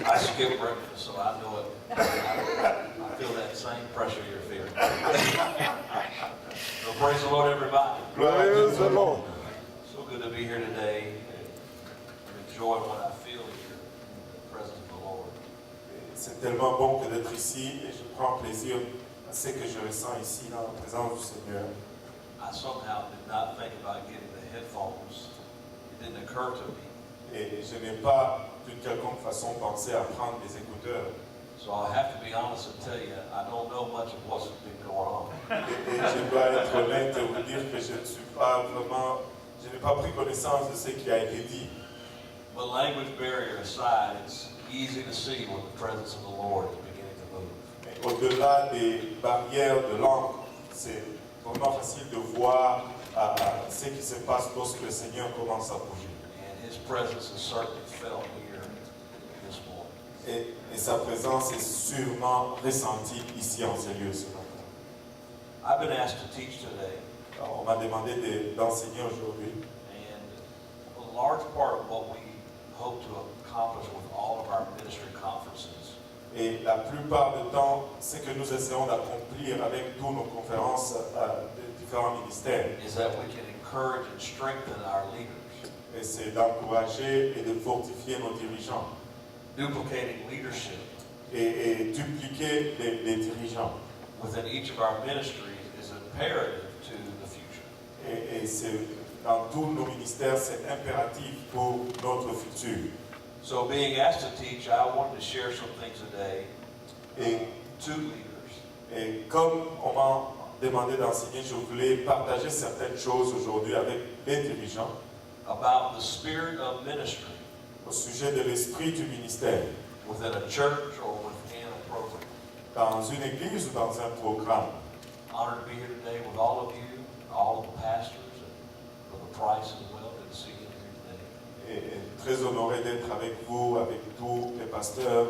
I skip breakfast, so I know it. I feel that same pressure you're feeling. So praise the Lord, everybody. Praise the Lord. So good to be here today. I enjoy what I feel here in the presence of the Lord. C'est tellement bon que d'être ici et je prends plaisir à ce que je ressens ici dans la présence du Seigneur. I somehow did not think about getting the headphones. It didn't occur to me. Et je n'ai pas d'une quelconque façon pensé à prendre des écouteurs. So I have to be honest and tell you, I don't know much of what's been going on. Et je dois être honnête et vous dire que je n'ai pas pris connaissance de ce qui a été dit. But language barrier aside, it's easy to see when the presence of the Lord is beginning to move. Mais au-delà des barrières de langue, c'est vraiment facile de voir ce qui se passe lorsque le Seigneur commence à bouger. And His presence is certainly felt here this morning. Et sa présence est sûrement ressentie ici en ces lieux ce matin. I've been asked to teach today, Alors, on m'a demandé d'enseigner aujourd'hui. and a large part of what we hope to accomplish with all of our ministry conferences Et la plupart du temps, ce que nous essayons d'accomplir avec toutes nos conférences de différents ministères, is that we can encourage and strengthen our leaders, et c'est d'encourager et de fortifier nos dirigeants duplicating leadership et dupliquer les dirigeants. within each of our ministries is imperative to the future. Et c'est dans tous nos ministères, c'est impératif pour notre futur. So being asked to teach, I wanted to share some things today Et, to leaders. et comme on m'a demandé d'enseigner, je voulais partager certaines choses aujourd'hui avec les dirigeants About the spirit of ministry au sujet de l'esprit du ministère within a church or within a program. dans une église ou dans un programme. Honored to be here today with all of you, all of the pastors, and Brother Price as well. Good to see you here today. Et très honoré d'être avec vous, avec tous les pasteurs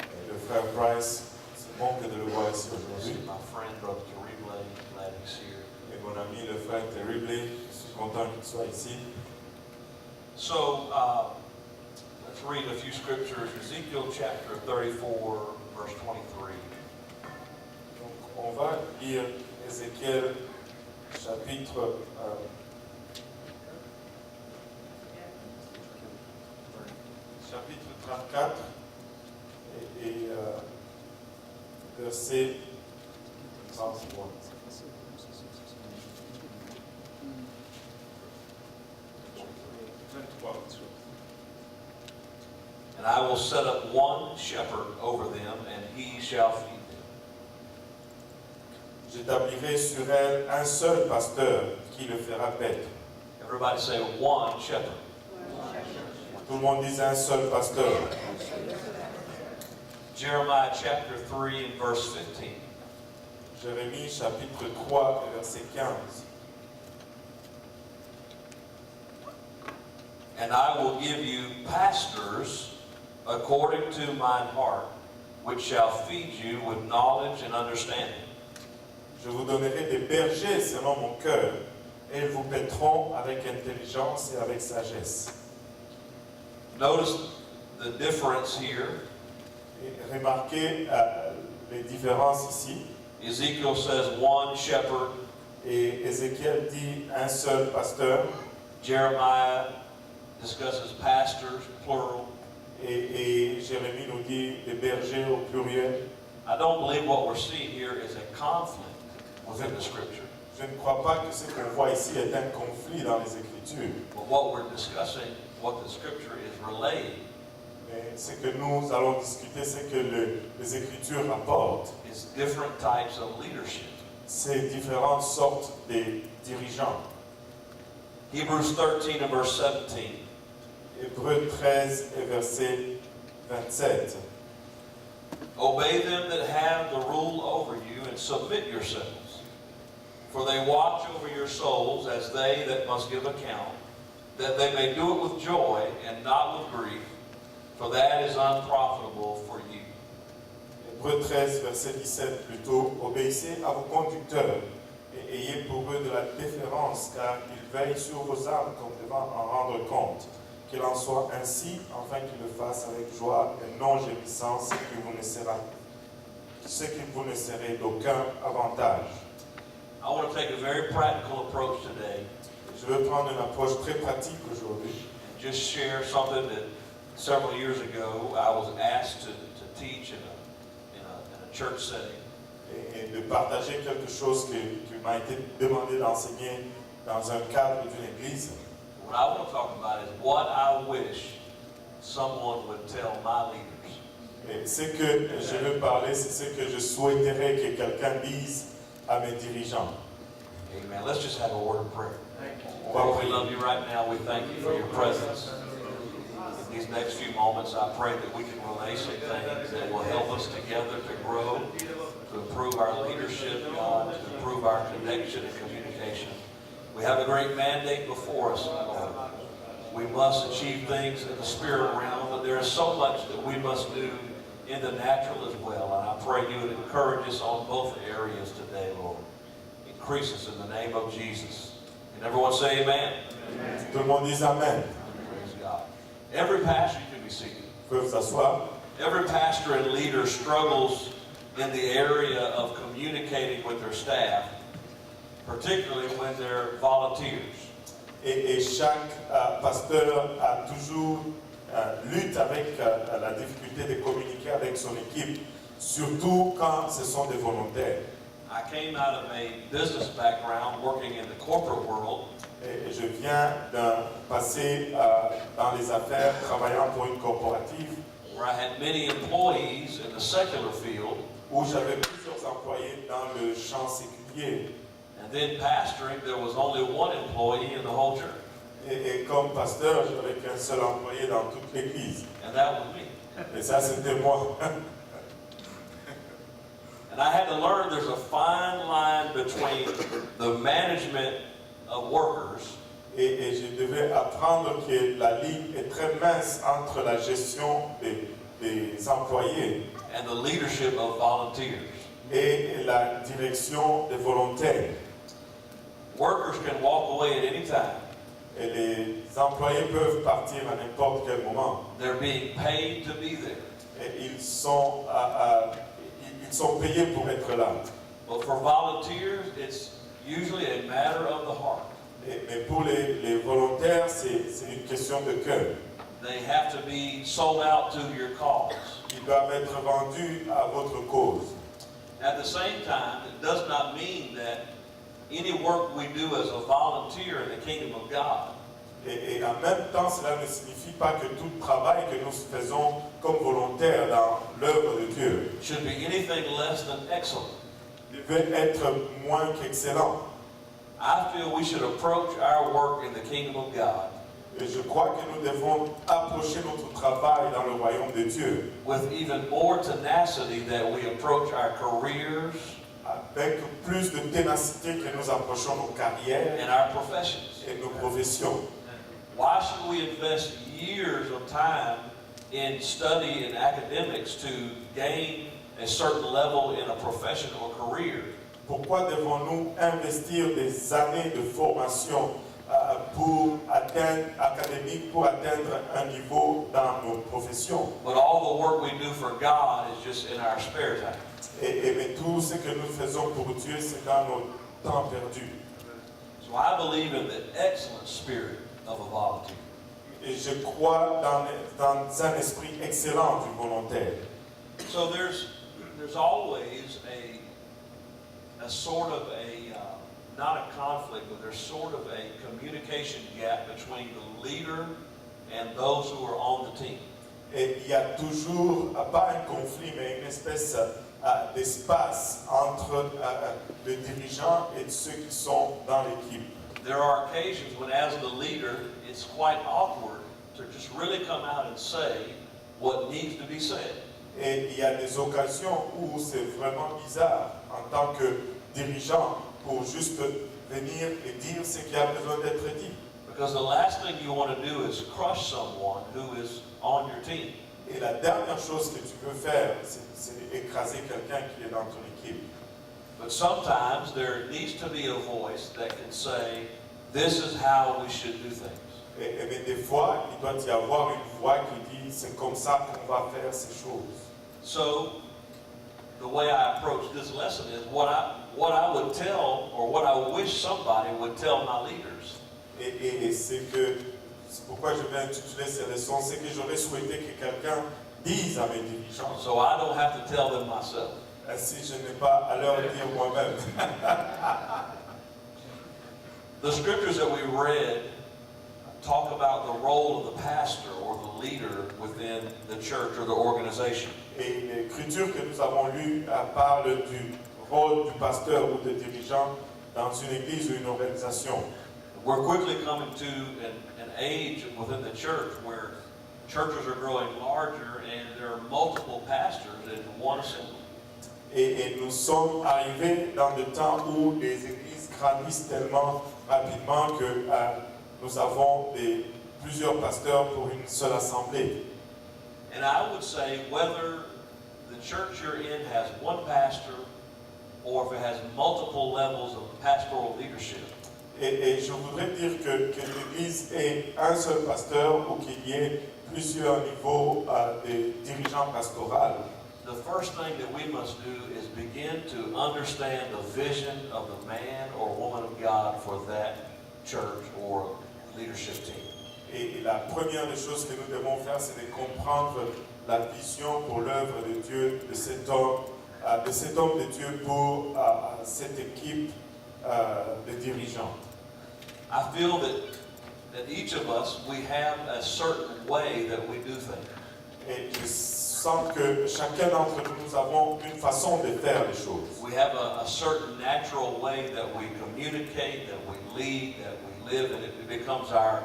et le frère Price. C'est bon que de le voir ici Good to see aujourd'hui. my friend Brother Terrible, glad he's here. Et mon ami le frère Terrible, je suis content qu'il soit ici. So let's read a few scriptures. Ezekiel chapter 34, verse 23. Donc, on va lire Ézéchiel chapitre 34 et verset 33. And I will set up one shepherd over them, and he shall feed them. J'établirai sur elle un seul pasteur qui le fera paître. Everybody say one shepherd. Tout le monde dit un seul pasteur. Jeremiah chapter 3 and verse 15. Jérémie chapitre 3 et verset 15. And I will give you pastors according to mine heart, which shall feed you with knowledge and understanding. Je vous donnerai des bergers selon mon cœur, et ils vous paîtront avec intelligence et avec sagesse. Notice the difference here. Et remarquez les différences ici. Ezekiel says one shepherd. Et Ézéchiel dit un seul pasteur. Jeremiah discusses pastors, plural. Et Jérémie nous dit des bergers au pluriel. I don't believe what we're seeing here is a conflict within the scripture. Je ne crois pas que ce qu'on voit ici est un conflit dans les Écritures. But what we're discussing, what the scripture is relaying, Mais ce que nous allons discuter, c'est que les Écritures rapportent. is different types of leadership. C'est différentes sortes de dirigeants. Hebrews 13 and verse 17. Hébreux 13 et verset 27. Obey them that have the rule over you, and submit yourselves. For they watch over your souls as they that must give account, that they may do it with joy and not with grief, for that is unprofitable for you. Hébreux 13, verset 17 plutôt. Obéissez à vos conducteurs et ayez pour eux de la déférence, car ils veillent sur vos âmes comme devant en rendre compte, qu'il en soit ainsi, afin qu'il le fasse avec joie et non gémissant, ce qui vous ne serez d'aucun avantage. I want to take a very practical approach today. Je veux prendre une approche très pratique aujourd'hui. Just share something that several years ago I was asked to teach in a church setting. Et de partager quelque chose qui m'a été demandé d'enseigner dans un cadre d'une église. What I want to talk about is what I wish someone would tell my leaders. Et ce que je veux parler, c'est ce que je souhaiterais que quelqu'un dise à mes dirigeants. Amen. Let's just have a word of prayer. On va Lord, we prier. love you right now. We thank you for your presence. In these next few moments, I pray that we can relay some things that will help us together to grow, to improve our leadership, God, to improve our connection and communication. We have a great mandate before us, Lord. We must achieve things in the spirit realm, but there is so much that we must do in the natural as well. And I pray you would encourage us on both areas today, Lord. Increase us in the name of Jesus. And everyone say amen. Tout le monde dise Amen. Praise God. Every pastor, you can be seated. Vous pouvez vous asseoir. Every pastor and leader struggles in the area of communicating with their staff, particularly when they're volunteers. Et chaque pasteur a toujours lutte avec la difficulté de communiquer avec son équipe, surtout quand ce sont des volontaires. I came out of a business background working in the corporate world, Et je viens d'un passé dans les affaires, travaillant pour une corporative, where I had many employees in the secular field, où j'avais plusieurs employés dans le champ séculier. and then pastoring, there was only one employee in the whole church, Et comme pasteur, j'avais qu'un seul employé dans toute l'église. and that was me. Et ça, c'était moi. And I had to learn there's a fine line between the management of workers Et je devais apprendre que la ligne est très mince entre la gestion des employés and the leadership of volunteers. et la direction des volontaires. Workers can walk away at any time. Et les employés peuvent partir à n'importe quel moment. They're being paid to be there. Et ils sont payés pour être là. But for volunteers, it's usually a matter of the heart. Mais pour les volontaires, c'est une question de cœur. They have to be sold out to your cause. Ils doivent être vendus à votre cause. At the same time, it does not mean that any work we do as a volunteer in the kingdom of God Et en même temps, cela ne signifie pas que tout travail que nous faisons comme volontaires dans l'œuvre de Dieu should be anything less than excellent. devait être moins qu'excellent. I feel we should approach our work in the kingdom of God Et je crois que nous devons approcher notre travail dans le royaume de Dieu with even more tenacity that we approach our careers avec plus de ténacité que nous approchons nos carrières and our professions. et nos professions. Why should we invest years of time in study and academics to gain a certain level in a profession or career? Pourquoi devons-nous investir des années de formation académique pour atteindre un niveau dans nos professions? But all the work we do for God is just in our spare time. Mais tout ce que nous faisons pour Dieu, c'est dans nos temps perdus. So I believe in the excellent spirit of a volunteer. Et je crois dans un esprit excellent du volontaire. So there's always a sort of not a conflict, but there's sort of a communication gap between the leader and those who are on the team. Et il y a toujours, pas un conflit, mais une espèce d'espace entre le dirigeant et ceux qui sont dans l'équipe. There are occasions when, as the leader, it's quite awkward to just really come out and say what needs to be said. Et il y a des occasions où c'est vraiment bizarre en tant que dirigeant pour juste venir et dire ce qui a besoin d'être dit. Because the last thing you want to do is crush someone who is on your team. Et la dernière chose que tu veux faire, c'est écraser quelqu'un qui est dans ton équipe. But sometimes there needs to be a voice that can say, this is how we should do things. Mais des fois, il doit y avoir une voix qui dit c'est comme ça qu'on va faire ces choses. So, the way I approach this lesson is what I would tell, or what I wish somebody would tell my leaders. Et c'est pourquoi je vais intituler ces leçons, c'est que j'aurais souhaité que quelqu'un dise à mes dirigeants, So I don't have to tell them myself. si je n'ai pas à leur dire moi-même. The scriptures that we read talk about the role of the pastor or the leader within the church or the organization. Et l'écriture que nous avons lue parle du rôle du pasteur ou du dirigeant dans une église ou une organisation. We're quickly coming to an age within the church where churches are growing larger and there are multiple pastors in one assembly. Et nous sommes arrivés dans le temps où les églises grandissent tellement rapidement que nous avons plusieurs pasteurs pour une seule assemblée. And I would say whether the church you're in has one pastor or if it has multiple levels of pastoral leadership, Et je voudrais dire que l'église ait un seul pasteur ou qu'il y ait plusieurs niveaux de dirigeants pastoraux. the first thing that we must do is begin to understand the vision of the man or woman of God for that church or leadership team. Et la première des choses que nous devons faire, c'est de comprendre la vision pour l'œuvre de Dieu, de cet homme de Dieu pour cette équipe de dirigeants. I feel that each of us, we have a certain way that we do things. Et je sens que chacun d'entre nous avons une façon de faire les choses. We have a certain natural way that we communicate, that we lead, that we live, and it becomes our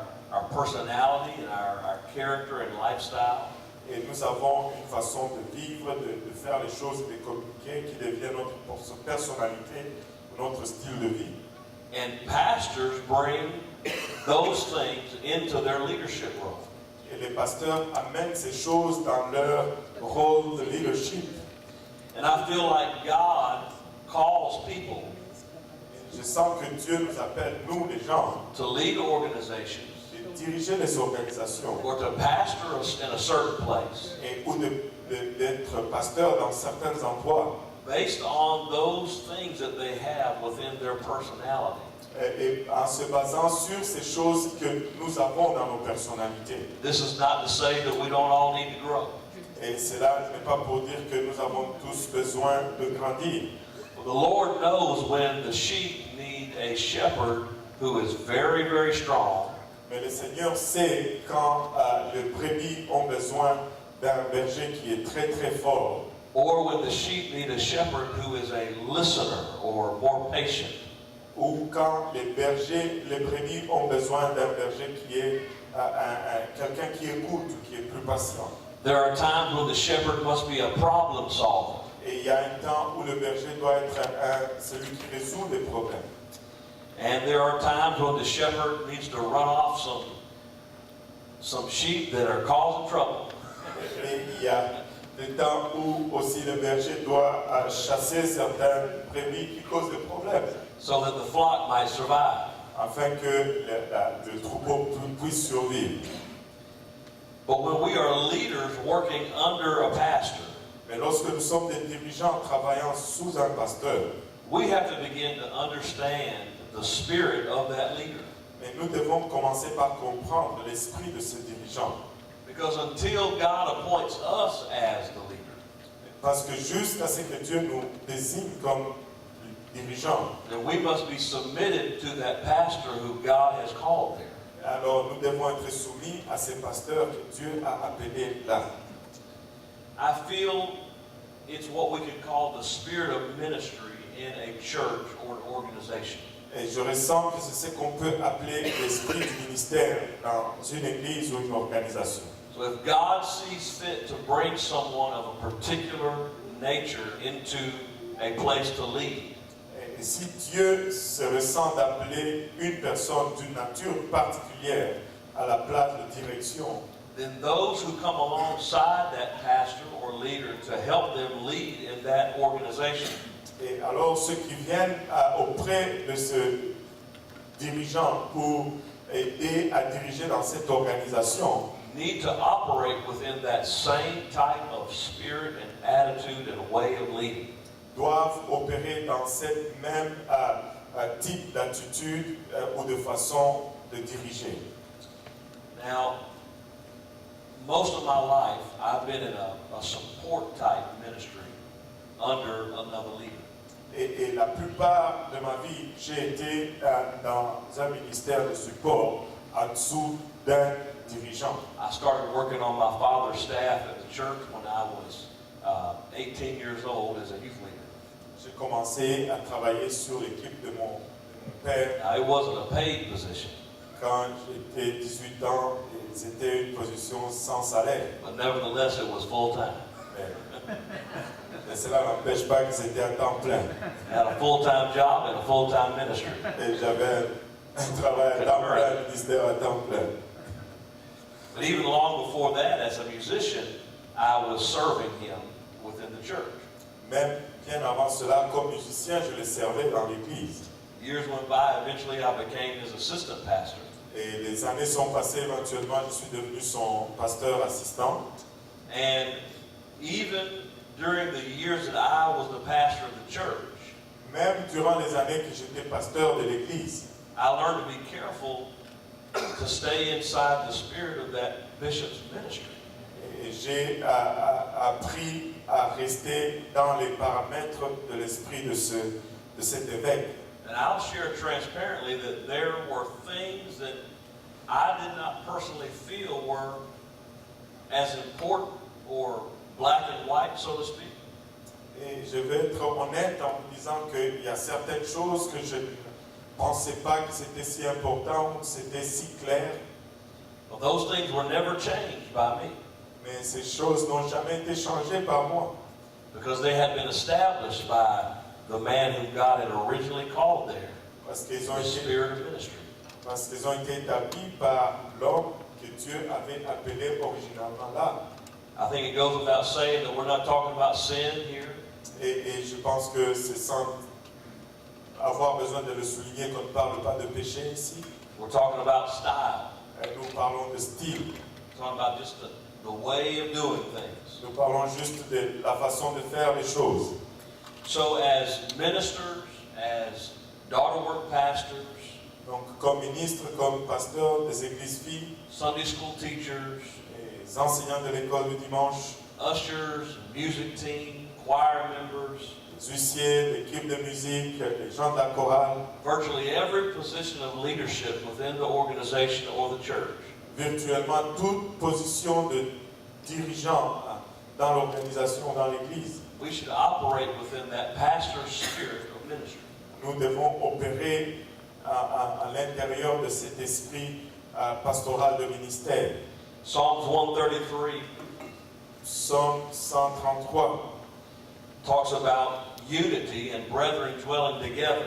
personality and our character and lifestyle. Et nous avons une façon de vivre, de faire les choses, de communiquer qui devient notre personnalité, notre style de vie. And pastors bring those things into their leadership role. Et les pasteurs amènent ces choses dans leur rôle de leadership. And I feel like God calls people Je sens que Dieu nous appelle, nous les gens, to lead organizations de diriger les organisations or to pastor in a certain place ou d'être pasteur dans certains endroits based on those things that they have within their personality. et en se basant sur ces choses que nous avons dans nos personnalités. This is not to say that we don't all need to grow. Et cela n'est pas pour dire que nous avons tous besoin de grandir. The Lord knows when the sheep need a shepherd who is very, very strong, Mais le Seigneur sait quand les brebis ont besoin d'un berger qui est très très fort, or when the sheep need a shepherd who is a listener or more patient. ou quand les brebis ont besoin d'un berger qui est quelqu'un qui écoute, qui est plus patient. There are times when the shepherd must be a problem solver. Et il y a un temps où le berger doit être celui qui résout des problèmes. And there are times when the shepherd needs to run off some sheep that are causing trouble. Et il y a des temps où aussi le berger doit chasser certains brebis qui causent des problèmes, So that the flock might survive. afin que le troupeau puisse survivre. But when we are leaders working under a pastor, Mais lorsque nous sommes des dirigeants travaillant sous un pasteur, we have to begin to understand the spirit of that leader. mais nous devons commencer par comprendre l'esprit de ce dirigeant. Because until God appoints us as the leader, Parce que jusqu'à ce que Dieu nous désigne comme dirigeants, then we must be submitted to that pastor who God has called there. alors nous devons être soumis à ces pasteurs que Dieu a appelés là. I feel it's what we could call the spirit of ministry in a church or an organization. Et je ressens que c'est ce qu'on peut appeler l'esprit du ministère dans une église ou une organisation. So if God sees fit to bring someone of a particular nature into a place to lead, Et si Dieu se ressent d'appeler une personne d'une nature particulière à la place de direction, then those who come alongside that pastor or leader to help them lead in that organization, et alors ceux qui viennent auprès de ce dirigeant pour aider à diriger dans cette organisation need to operate within that same type of spirit and attitude and way of leading. doivent opérer dans cette même type d'attitude ou de façon de diriger. Now, most of my life, I've been in a support type ministry under another leader. Et la plupart de ma vie, j'ai été dans un ministère de support en dessous d'un dirigeant. I started working on my father's staff at the church when I was 18 years old as a youth leader. J'ai commencé à travailler sur l'équipe de mon père Now, it wasn't a paid position, quand j'étais 18 ans et c'était une position sans salaire. but nevertheless, it was full-time. Mais cela n'empêche pas que c'était à temps plein. I had a full-time job and a full-time ministry. Et j'avais un travail à temps plein, un ministère à temps plein. But even long before that, as a musician, I was serving him within the church. Même bien avant cela, comme musicien, je le servais dans l'église. Years went by, eventually I became his assistant pastor. Et les années sont passées, éventuellement, je suis devenu son pasteur assistant. And even during the years that I was the pastor of the church, Même durant les années que j'étais pasteur de l'église, I learned to be careful to stay inside the spirit of that bishop's ministry. et j'ai appris à rester dans les paramètres de l'esprit de cet évêque. And I'll share transparently that there were things that I did not personally feel were as important or black and white, so to speak. Et je vais être honnête en vous disant qu'il y a certaines choses que je ne pensais pas que c'était si important ou que c'était si clair, But those things were never changed by me mais ces choses n'ont jamais été changées par moi. because they had been established by the man whom God had originally called there, Parce qu'ils the ont été, spirit of ministry. parce qu'ils ont été établis par l'homme que Dieu avait appelé originalement là. I think it goes without saying that we're not talking about sin here. Et je pense que c'est sans avoir besoin de le souligner qu'on ne parle pas de péché ici. We're talking about style. Nous parlons de style. We're talking about just the way of doing things. Nous parlons juste de la façon de faire les choses. So as ministers, as daughter work pastors, Donc, comme ministre, comme pasteur des églises filles, Sunday school teachers, les enseignants de l'école du dimanche, ushers, music team, choir members, les huissiers, l'équipe de musique, les gens de la chorale, virtually every position of leadership within the organization or the church virtuellement toute position de dirigeant dans l'organisation, dans l'église, we should operate within that pastor's spirit of ministry. nous devons opérer à l'intérieur de cet esprit pastoral de ministère. Psalms 133 Psaume 133 talks about unity and brethren dwelling together.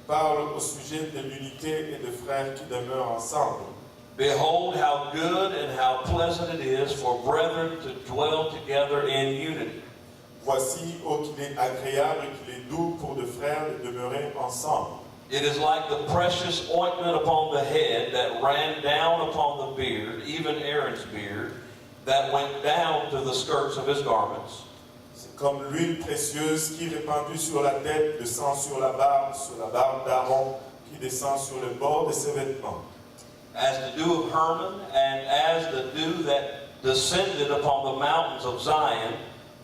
parle au sujet de l'unité et de frères qui demeurent ensemble. Behold, how good and how pleasant it is for brethren to dwell together in unity. Voici, ô qu'il est agréable et qu'il est doux pour deux frères de demeurer ensemble. It is like the precious ointment upon the head that ran down upon the beard, even Aaron's beard, that went down to the skirts of his garments. C'est comme l'huile précieuse qui répandue sur la tête, descend sur la barbe d'Aaron, qui descend sur le bord de ses vêtements. As the dew of Hermon, and as the dew that descended upon the mountains of Zion,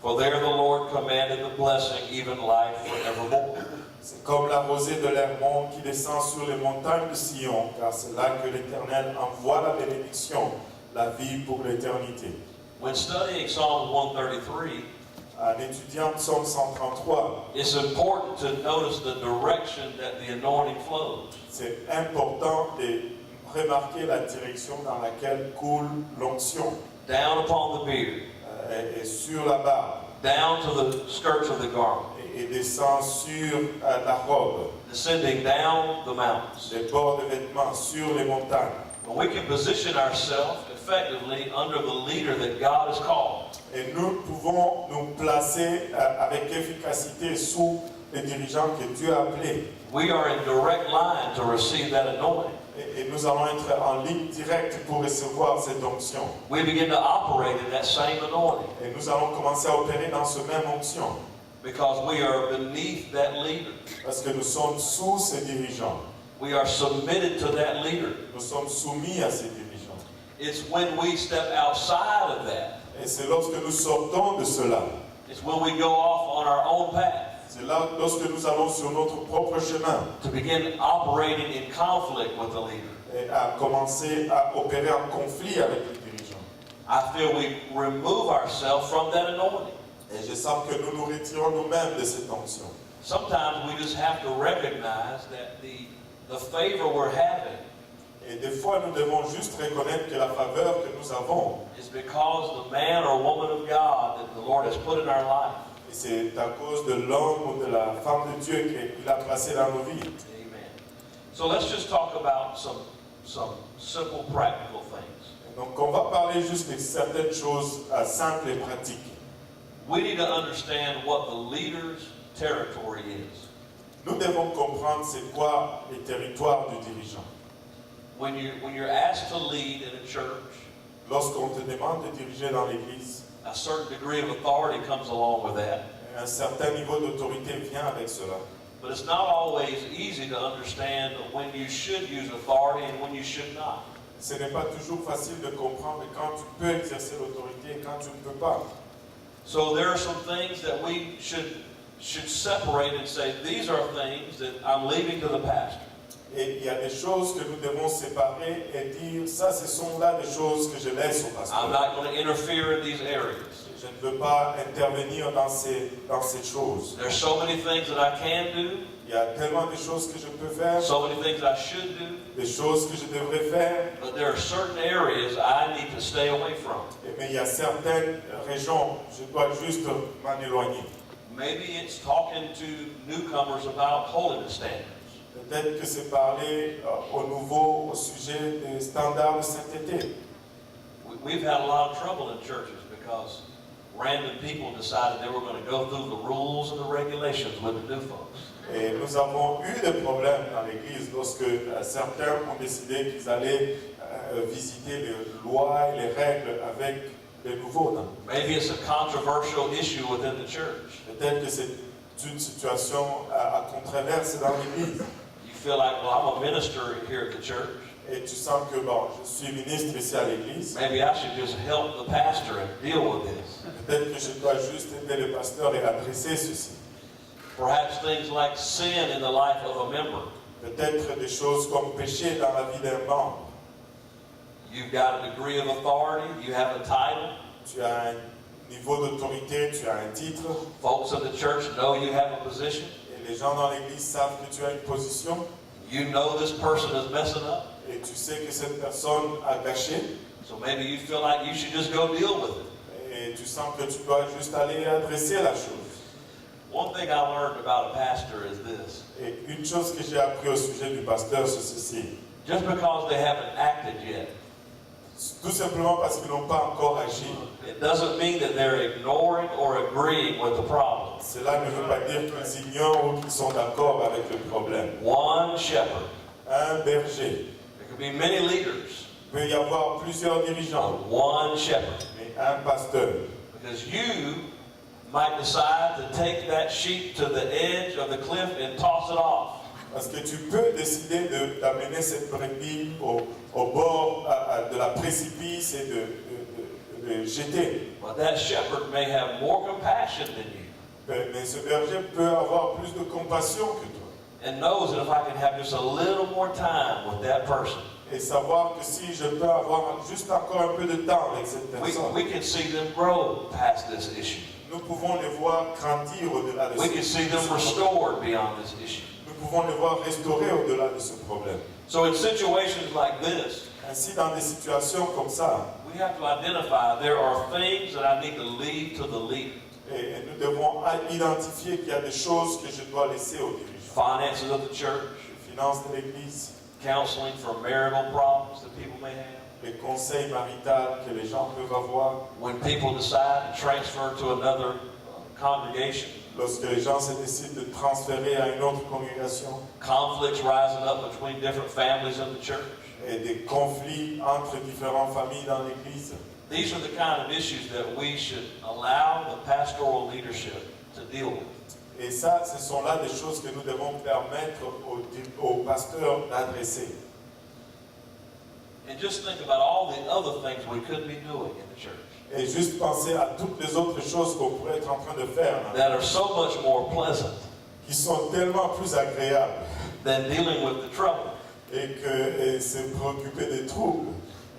for there the Lord commanded the blessing, even life forevermore. C'est comme la rosée de l'Hermon qui descend sur les montagnes de Sion, car c'est là que l'Éternel envoie la bénédiction, la vie pour l'éternité. When studying Psalm 133, En étudiant Psaume 133, it's important to notice the direction that the anointing flows. c'est important de remarquer la direction dans laquelle coule l'onction. Down upon the beard, Et sur la barbe, down to the skirts of the garment, et descend sur la robe, descending down the mountains. les bords de vêtements, sur les montagnes. When we can position ourselves effectively under the leader that God has called, Et nous pouvons nous placer avec efficacité sous les dirigeants que Dieu a appelés. we are in direct line to receive that anointing. Et nous allons être en ligne directe pour recevoir cette onction. we begin to operate in that same anointing Et nous allons commencer à opérer dans ce même onction. because we are beneath that leader. Parce que nous sommes sous ces dirigeants. We are submitted to that leader. Nous sommes soumis à ces dirigeants. It's when we step outside of that. Et c'est lorsque nous sortons de cela. It's when we go off on our own path C'est là lorsque nous allons sur notre propre chemin to begin operating in conflict with the leader. et à commencer à opérer en conflit avec les dirigeants. I feel we remove ourselves from that anointing. Et je sens que nous nous retirons nous-mêmes de cette onction. Sometimes we just have to recognize that the favor we're having Et des fois, nous devons juste reconnaître que la faveur que nous avons, is because the man or woman of God that the Lord has put in our life. et c'est à cause de l'homme ou de la femme de Dieu qu'il a placé dans nos vies. Amen. So let's just talk about some simple practical things. Et donc, on va parler juste de certaines choses simples et pratiques. We need to understand what the leader's territory is. Nous devons comprendre c'est quoi les territoires du dirigeant. When you're asked to lead in a church, Lorsqu'on te demande de diriger dans l'église, a certain degree of authority comes along with that. un certain niveau d'autorité vient avec cela. But it's not always easy to understand when you should use authority and when you should not. Ce n'est pas toujours facile de comprendre quand tu peux exercer l'autorité et quand tu ne peux pas. So there are some things that we should separate and say, these are things that I'm leaving to the pastor. Et il y a des choses que nous devons séparer et dire, ça, ce sont là des choses que je laisse au I'm pasteur. not going to interfere in these areas. Je ne veux pas intervenir dans ces choses. There's so many things that I can do, Il y a tellement de choses que je peux faire, so many things I should do, des choses que je devrais faire, but there are certain areas I need to stay away from. mais il y a certaines régions, je dois juste m'en éloigner. Maybe it's talking to newcomers about holiness standards. Peut-être que c'est parler au nouveau au sujet des standards de sainteté. We've had a lot of trouble in churches because random people decided they were going to go through the rules and the regulations with the new folks. Et nous avons eu des problèmes dans l'Église lorsque certains ont décidé qu'ils allaient visiter les lois et les règles avec les nouveaux. Maybe it's a controversial issue within the church. Peut-être que c'est une situation à controverse dans l'Église. You feel like, well, I'm a minister here at the church. Et tu sens que, bon, je suis ministre ici à l'Église. Maybe I should just help the pastor and deal with this. Peut-être que je dois juste aider le pasteur et adresser ceci. Perhaps things like sin in the life of a member. Peut-être des choses comme péché dans la vie d'un membre. You've got a degree of authority, you have a title. Tu as un niveau d'autorité, tu as un titre. Folks in the church know you have a position. Et les gens dans l'Église savent que tu as une position. You know this person is messing up. Et tu sais que cette personne a gâché. So maybe you feel like you should just go deal with it. Et tu sens que tu dois juste aller adresser la chose. One thing I learned about a pastor is this. Et une chose que j'ai appris au sujet du pasteur, c'est ceci. Just because they haven't acted yet, Tout simplement parce qu'ils n'ont pas encore agi. it doesn't mean that they're ignoring or agreeing with the problem. Cela ne veut pas dire qu'ils ignorent ou qu'ils sont d'accord avec le problème. One shepherd. Un berger. There could be many leaders, Il peut y avoir plusieurs dirigeants, but one shepherd. mais un pasteur. Because you might decide to take that sheep to the edge of the cliff and toss it off. Parce que tu peux décider d'amener cette brebis au bord de la précipice et de jeter. But that shepherd may have more compassion than you Mais ce berger peut avoir plus de compassion que toi. and knows that if I can have just a little more time with that person, Et savoir que si je peux avoir juste encore un peu de temps avec cette personne, we can see them grow past this issue. nous pouvons les voir grandir au-delà de We can see them restored beyond this issue. Nous pouvons les voir restaurer au-delà de ce problème. So in situations like this, Ainsi, dans des situations comme ça, we have to identify there are things that I need to leave to the leader. et nous devons identifier qu'il y a des choses que je dois laisser aux dirigeants. Finances of the church, Les finances de l'Église, counseling for marital problems that people may have. les conseils maritaux que les gens peuvent avoir. When people decide to transfer to another congregation. Lorsque les gens se décident de transférer à une autre congrégation, Conflicts rising up between different families in the church. et des conflits entre différentes familles dans l'Église. These are the kind of issues that we should allow the pastoral leadership to deal with. Et ça, ce sont là des choses que nous devons permettre aux pasteurs d'adresser. And just think about all the other things we could be doing in the church Et juste penser à toutes les autres choses qu'on pourrait être en train de faire, that are so much more pleasant qui sont tellement plus agréables, than dealing with the trouble. et se préoccuper des troubles.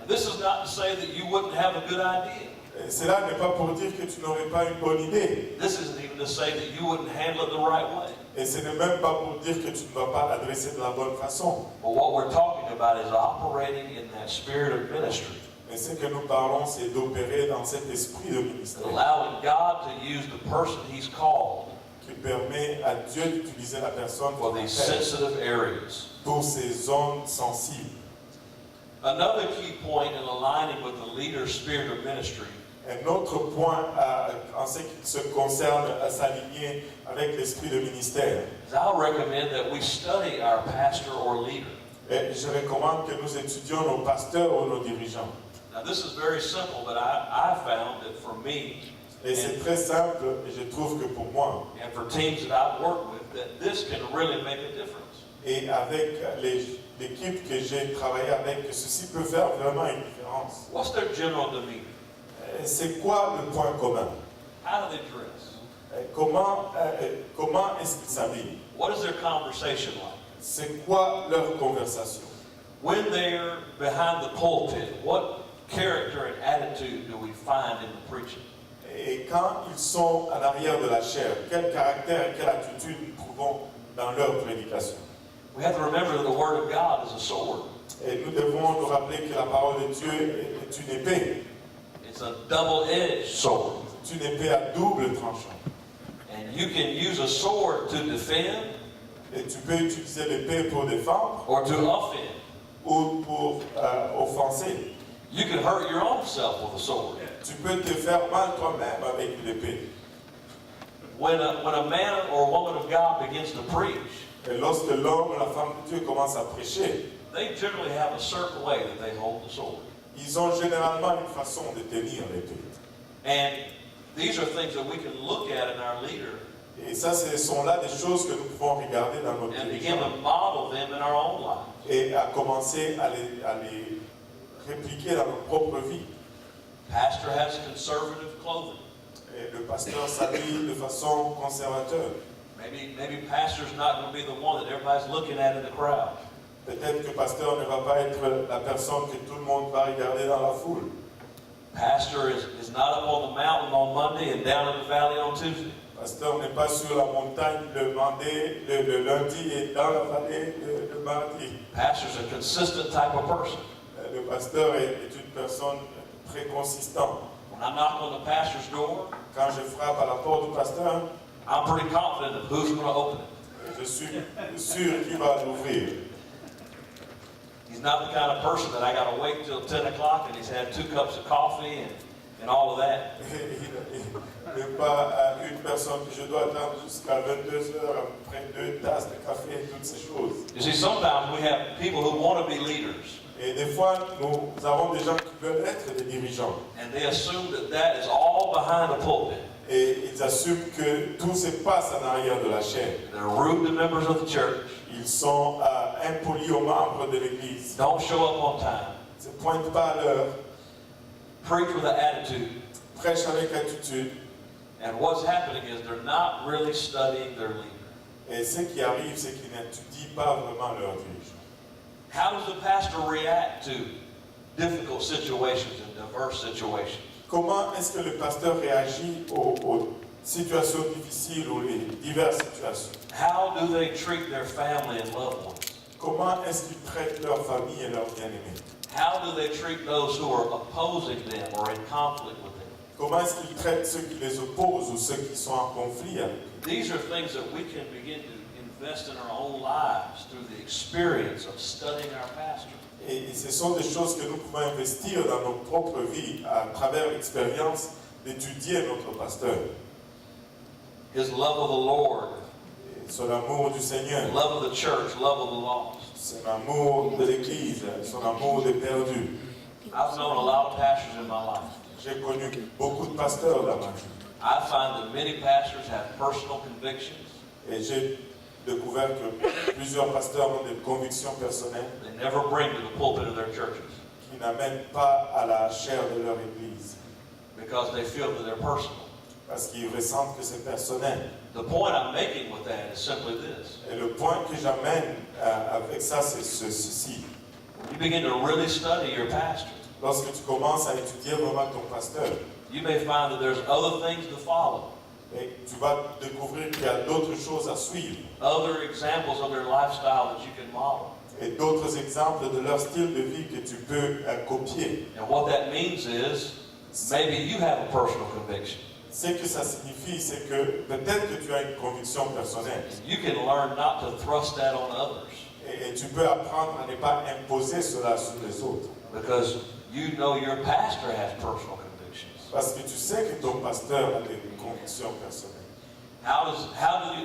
And this is not to say that you wouldn't have a good idea. Et cela n'est pas pour dire que tu n'aurais pas une bonne idée. This isn't even to say that you wouldn't handle it the right way. Et ce n'est même pas pour dire que tu ne vas pas l'adresser de la bonne façon. But what we're talking about is operating in that spirit of ministry, Mais ce que nous parlons, c'est d'opérer dans cet esprit de ministère allowing God to use the person He's called qui permet à Dieu d'utiliser la personne for these sensitive areas. pour ces zones sensibles. Another key point in aligning with the leader's spirit of ministry Un autre point en ce qui se concerne à s'aligner avec l'esprit de ministère. is I'll recommend that we study our pastor or leader. Et je recommande que nous étudions nos pasteurs ou nos dirigeants. Now this is very simple, but I found that for me Et c'est très simple, et je trouve que pour moi, and for teams that I've worked with, that this can really make a difference. et avec l'équipe que j'ai travaillé avec, que ceci peut faire vraiment une différence. What's their general demeanor? C'est quoi le point commun? How do they dress? Comment est-ce qu'ils s'habillent? What is their conversation like? C'est quoi leur conversation? When they're behind the pulpit, what character and attitude do we find in the preaching? Et quand ils sont à l'arrière de la chair, quel caractère et quelle attitude nous trouvons dans leur prédication? We have to remember that the Word of God is a sword. Et nous devons nous rappeler que la parole de Dieu est une épée. It's a double-edged sword. C'est une épée à double tranchant. And you can use a sword to defend Et tu peux utiliser l'épée pour défendre or to offend. ou pour offenser. You can hurt your own self with a sword. Tu peux te faire mal toi-même avec l'épée. When a man or a woman of God begins to preach, Et lorsque l'homme ou la femme de Dieu commence à prêcher, they generally have a certain way that they hold the sword. ils ont généralement une façon de tenir l'épée. And these are things that we can look at in our leader Et ça, ce sont là des choses que nous pouvons regarder dans notre and begin dirigeants to model them in our own lives. et à commencer à les répliquer dans notre propre vie. Pastor has conservative clothing. Et le pasteur s'habille de façon conservateur. Maybe pastor's not going to be the one that everybody's looking at in the crowd. Peut-être que pasteur ne va pas être la personne que tout le monde va regarder dans la foule. Pastor is not up on the mountain on Monday and down in the valley on Tuesday. Pasteur n'est pas sur la montagne le lundi et dans la vallée le mardi. Pastor's a consistent type of person. Le pasteur est une personne très consistante. When I knock on the pastor's door, Quand je frappe à la porte du pasteur, I'm pretty confident of who's going to open it. je suis sûr qu'il va l'ouvrir. He's not the kind of person that I got to wait till 10 o'clock and he's had 2 cups of coffee and all of that. Il n'est pas une personne que je dois attendre jusqu'à 22 heures après 2 tasses de café et toutes ces choses. You see, sometimes we have people who want to be leaders Et des fois, nous avons des gens qui veulent être des dirigeants. and they assume that that is all behind the pulpit. Et ils assument que tout se passe en arrière de la chaîne. They're rude to members of the church, Ils sont impolis aux membres de l'Église. don't show up on time, Ils ne se pointent pas à l'heure, preach with an attitude, prêchent avec attitude. and what's happening is they're not really studying their leader. Et ce qui arrive, c'est qu'ils n'étudient pas vraiment leur dirigeant. How does the pastor react to difficult situations and diverse situations? Comment est-ce que le pasteur réagit aux situations difficiles ou les diverses situations? How do they treat their family and loved ones? Comment est-ce qu'ils traitent leur famille et leurs bien-aimés? How do they treat those who are opposing them or in conflict with them? Comment est-ce qu'ils traitent ceux qui les opposent ou ceux qui sont en conflit avec eux? These are things that we can begin to invest in our own lives through the experience of studying our pastor. Et ce sont des choses que nous pouvons investir dans notre propre vie à travers l'expérience d'étudier notre pasteur. His love of the Lord, son amour du Seigneur, love of the church, love of the lost. son amour de l'Église, son amour des perdus. I've known a lot of pastors in my life. J'ai connu beaucoup de pasteurs dans ma vie. I find that many pastors have personal convictions. Et j'ai découvert que plusieurs pasteurs ont des convictions personnelles They never bring to the pulpit of their churches qui n'amènent pas à la chair de leur Église because they feel that they're personal. parce qu'ils ressentent que c'est personnel. The point I'm making with that is simply this. Et le point que j'amène avec ça, c'est ceci. You begin to really study your pastor. Lorsque tu commences à étudier vraiment ton pasteur, You may find that there's other things to follow, et tu vas découvrir qu'il y a d'autres choses à suivre other examples of their lifestyle that you can model. et d'autres exemples de leur style de vie que tu peux copier. And what that means is maybe you have a personal conviction. Ce que ça signifie, c'est que peut-être que tu as une conviction personnelle And you can learn not to thrust that on others et tu peux apprendre à ne pas imposer cela sur les autres. because you know your pastor has personal convictions. Parce que tu sais que ton pasteur a des convictions personnelles.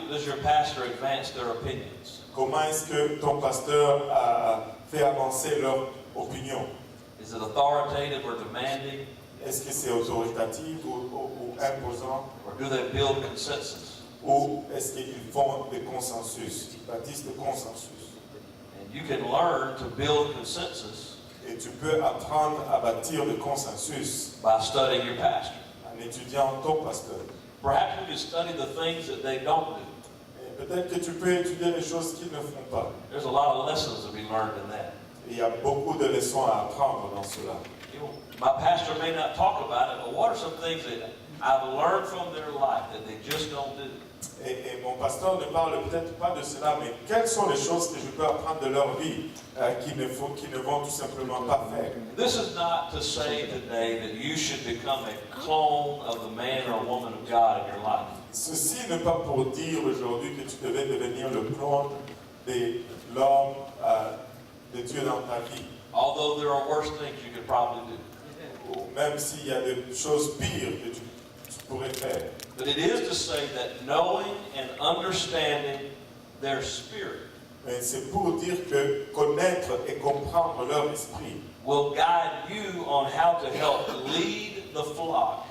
Does your pastor advance their opinions? Comment est-ce que ton pasteur fait avancer leur opinion? Is it authoritative or demanding? Est-ce que c'est autoritatif ou imposant? Or do they build consensus? Ou est-ce qu'ils font des consensus? Ils bâtissent des consensus. And you can learn to build consensus Et tu peux apprendre à bâtir des consensus by studying your pastor. en étudiant ton pasteur. Perhaps we could study the things that they don't do. Et peut-être que tu peux étudier les choses qu'ils ne font pas. There's a lot of lessons to be learned in that. Et il y a beaucoup de leçons à apprendre dans cela. You know, my pastor may not talk about it, but what are some things that I've learned from their life that they just don't do? Et mon pasteur ne parle peut-être pas de cela, mais quelles sont les choses que je peux apprendre de leur vie qu'ils ne vont tout simplement pas faire? This is not to say today that you should become a clone of the man or woman of God in your life. Ceci n'est pas pour dire aujourd'hui que tu devais devenir le clone de l'homme de Dieu dans ta vie. Although there are worse things you could probably do. Ou même s'il y a des choses pires que tu pourrais faire. But it is to say that knowing and understanding their spirit Mais c'est pour dire que connaître et comprendre leur esprit will guide you on how to help lead the flock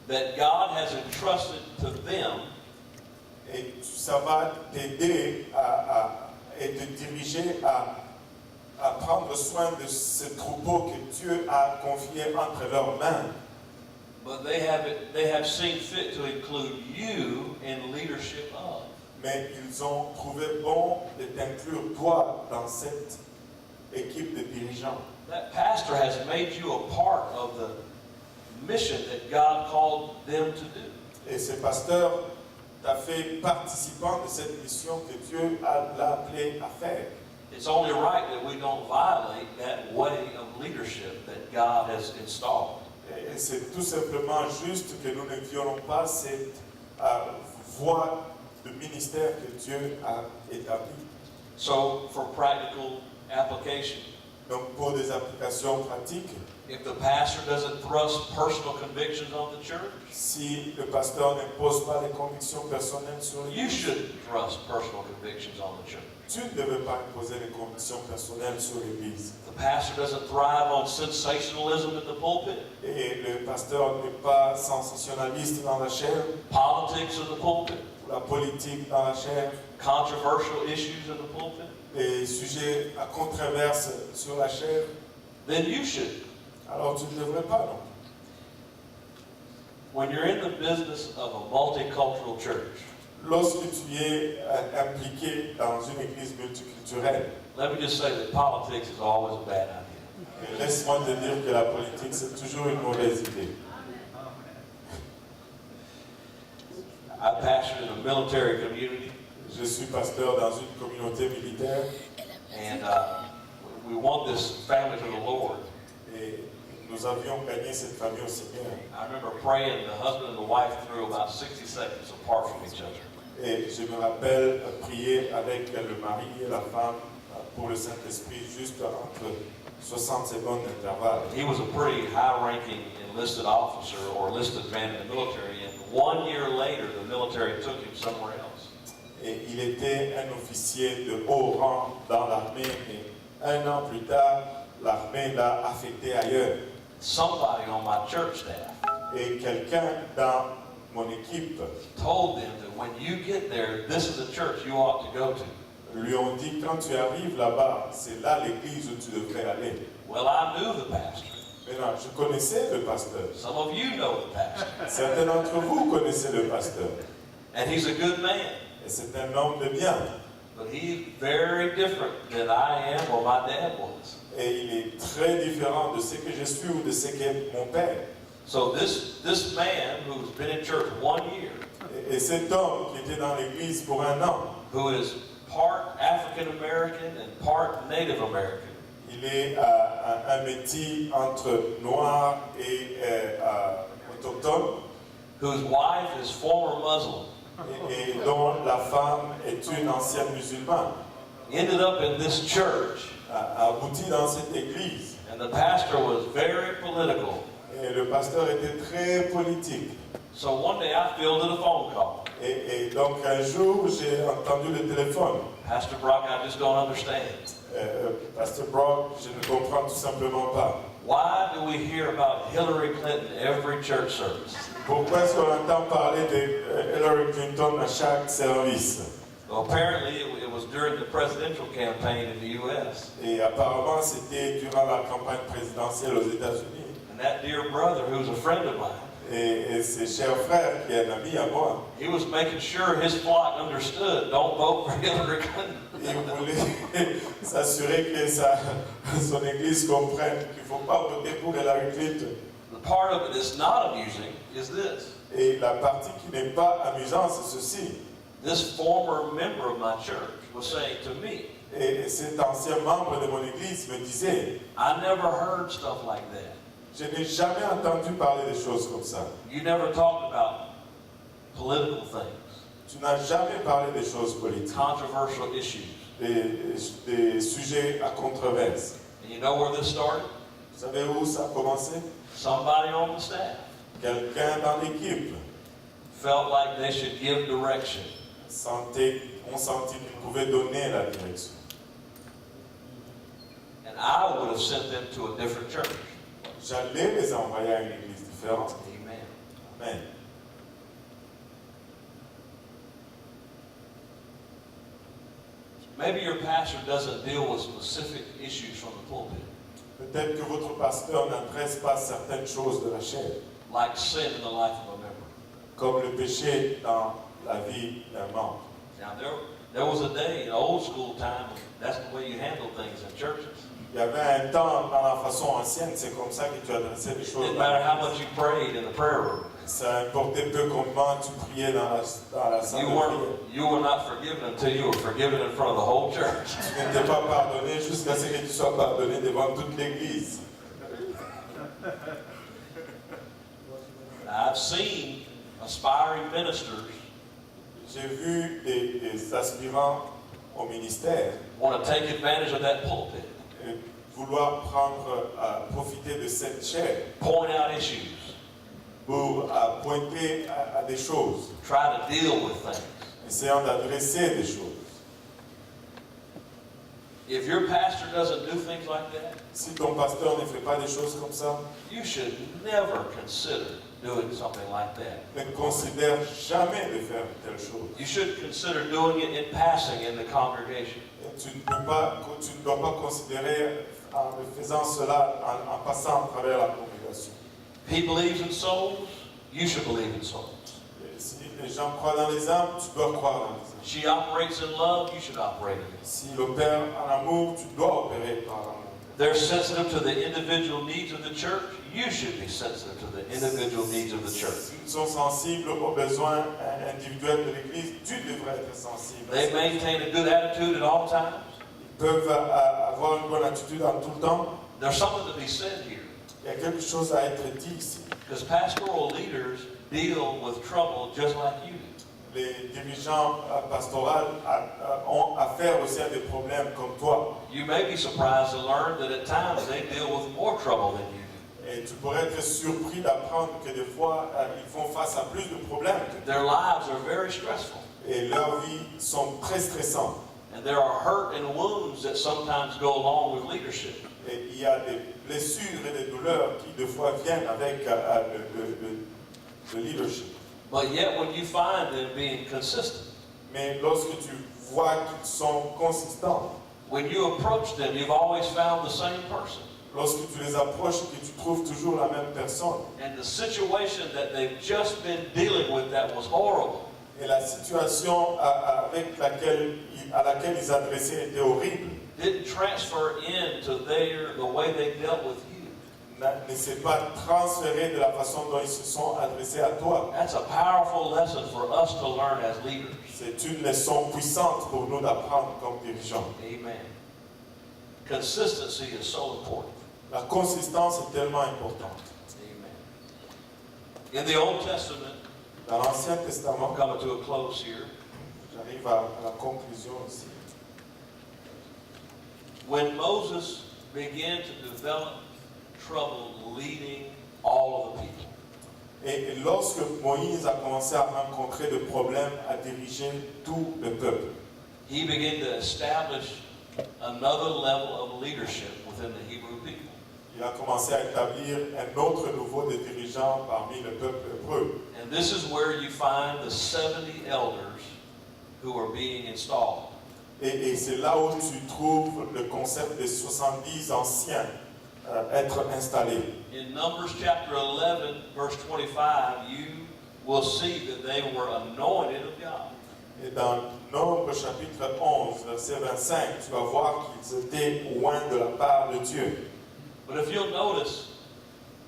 that God has entrusted to them, et ça va t'aider et te diriger à prendre soin de ce troupeau que Dieu a confié entre leurs mains. but they have seen fit to include you in leadership of. Mais ils ont trouvé bon de t'inclure toi dans cette équipe de dirigeants. That pastor has made you a part of the mission that God called them to do. Et ce pasteur t'a fait participant de cette mission que Dieu l'a appelé à faire. It's only right that we don't violate that way of leadership that God has installed. Et c'est tout simplement juste que nous ne violons pas cette voie de ministère que Dieu a établie. So, for practical application, Donc pour des applications pratiques, if the pastor doesn't thrust personal convictions on the church, si le pasteur n'impose pas les convictions personnelles sur you l'Église, should thrust personal convictions on the church. tu ne devais pas imposer les convictions personnelles sur l'Église. If the pastor doesn't thrive on sensationalism at the pulpit, Et le pasteur n'est pas sensationnaliste dans la chair, politics in the pulpit, la politique dans la chair, controversial issues in the pulpit, les sujets à controverse sur la chair, then you should. alors tu ne devrais pas, non. When you're in the business of a multicultural church, Lorsque tu es impliqué dans une église multiculturelle, let me just say that politics is always a bad idea. et laisse-moi te dire que la politique, c'est toujours une mauvaise idée. I pastor in a military community, Je suis pasteur dans une communauté militaire and we won this family to the Lord. et nous avions gagné cette famille au Seigneur. I remember praying the husband and the wife through about 60 seconds apart from each other. Et je me rappelle prier avec le mari et la femme pour le Saint-Esprit juste entre 60 secondes d'intervalle. He was a pretty high-ranking enlisted officer or enlisted man in the military, and 1 year later, the the military took him somewhere else. Et il était un officier de haut rang dans l'armée, mais un an plus tard, l'armée l'a affecté ailleurs. Somebody on my church staff Et quelqu'un dans mon équipe told them that when you get there, this is a church you ought to go to. lui ont dit, quand tu arrives là-bas, c'est là l'église où tu devrais aller. Well, I knew the pastor. Maintenant, je connaissais le pasteur. Some of you know the pastor. Certains d'entre vous connaissez le pasteur. And he's a good man. Et c'est un homme de bien. But he's very different than I am or my dad was. Et il est très différent de ce que je suis ou de ce qu'est mon père. So this man who's been in church 1 year, Et cet homme qui était dans l'église pour un an, who is part African American and part Native American, il est un métis entre noir et autochtone, whose wife is former Muslim, et dont la femme est une ancienne musulmane, ended up in this church, a abouti dans cette église. and the pastor was very political. Et le pasteur était très politique. So one day I fielded a phone call. Et donc un jour, j'ai entendu le téléphone. Pastor Brocc, I just don't understand. Pasteur Brocc, je ne comprends tout simplement pas. Why do we hear about Hillary Clinton every church service? Pourquoi est-ce qu'on entend parler de Hillary Clinton à chaque service? Well, apparently it was during the presidential campaign in the U.S. Et apparemment, c'était durant la campagne présidentielle aux États-Unis. And that dear brother, who's a friend of mine, Et ce cher frère, qui est un ami à moi, he was making sure his flock understood, don't vote for Hillary Clinton. il voulait s'assurer que son église comprenne qu'il ne faut pas voter pour Hillary Clinton. The part of it that's not amusing is this. Et la partie qui n'est pas amusante, c'est ceci. This former member of my church was saying to me, Et cet ancien membre de mon église me disait, I never heard stuff like that. je n'ai jamais entendu parler de choses comme ça. You never talked about political things, Tu n'as jamais parlé des choses politiques, controversial issues. des sujets à controverse. And you know where this started? Vous savez où ça a commencé? Somebody on the staff Quelqu'un dans l'équipe felt like they should give direction. ont senti qu'il pouvait donner la direction. And I would have sent them to a different church. J'allais les envoyer à une église différente. Amen. Amen. Maybe your pastor doesn't deal with specific issues from the pulpit, Peut-être que votre pasteur n'adresse pas certaines choses de la chair, like sin in the life of a member. comme le péché dans la vie d'un membre. Now, there was a day in old school time, that's the way you handle things in churches. Il y avait un temps dans la façon ancienne, c'est comme ça que tu adressais les It choses. didn't matter how much you prayed in the prayer room. Ça importait peu comment tu priais dans la salle de prière. You were not forgiven until you were forgiven in front of the whole church. Tu n'étais pas pardonné jusqu'à ce que tu sois pardonné devant toute l'église. I've seen aspiring ministers J'ai vu des aspirants au ministère want to take advantage of that pulpit, vouloir profiter de cette chair point out issues, pour pointer à des choses, try to deal with things. essayant d'adresser des choses. If your pastor doesn't do things like that, Si ton pasteur ne fait pas des choses comme ça, you should never consider doing something like that. ne considère jamais de faire telle chose. You should consider doing it in passing in the congregation. Et tu ne dois pas considérer en faisant cela, en passant à travers la congrégation. If he believes in souls, you should believe in souls. Et si les gens croient dans les âmes, tu dois croire dans les âmes. She operates in love, you should operate in it. S'il opère en amour, tu dois opérer par l'amour. They're sensitive to the individual needs of the church. You should be sensitive to the individual needs of the church. S'ils sont sensibles aux besoins individuels de l'Église, tu devrais être sensible. They maintain a good attitude at all times. Ils peuvent avoir une bonne attitude en tout le temps. There's something to be said here. Il y a quelque chose à être dit ici. Because pastoral leaders deal with trouble just like you do. Les dirigeants pastoraux ont affaire aussi à des problèmes comme toi. You may be surprised to learn that at times they deal with more trouble than you do. Et tu pourrais être surpris d'apprendre que des fois, ils font face à plus de problèmes. Their lives are very stressful. Et leurs vies sont très stressantes. And there are hurt and wounds that sometimes go along with leadership. Et il y a des blessures et des douleurs qui, des fois, viennent avec le leadership. But yet when you find them being consistent, Mais lorsque tu vois qu'ils sont consistants, when you approach them, you've always found the same person. lorsque tu les approches et que tu trouves toujours la même personne, And the situation that they've just been dealing with that was horrible, et la situation à laquelle ils adressaient était horrible, didn't transfer into the way they dealt with you. ne s'est pas transféré de la façon dont ils se sont adressés à toi. That's a powerful lesson for us to learn as leaders. C'est une leçon puissante pour nous d'apprendre comme dirigeants. Amen. Consistency is so important. La consistance est tellement importante. Amen. In the Old Testament, Dans l'Ancien I'm Testament, coming to a close here. j'arrive à la conclusion ici. When Moses began to develop trouble leading all of the people, Et lorsque Moïse a commencé à rencontrer des problèmes à diriger tout le peuple, he began to establish another level of leadership within the Hebrew people. il a commencé à établir un autre niveau de dirigeants parmi le peuple hébreu. And this is where you find the 70 elders who are being installed. Et c'est là où tu trouves le concept des 70 anciens être installés. In Numbers chapter 11, verse 25, you will see that they were anointed of God. Et dans Nombre chapitre 11, verset 25, tu vas voir qu'ils étaient loin de la part de Dieu. But if you'll notice,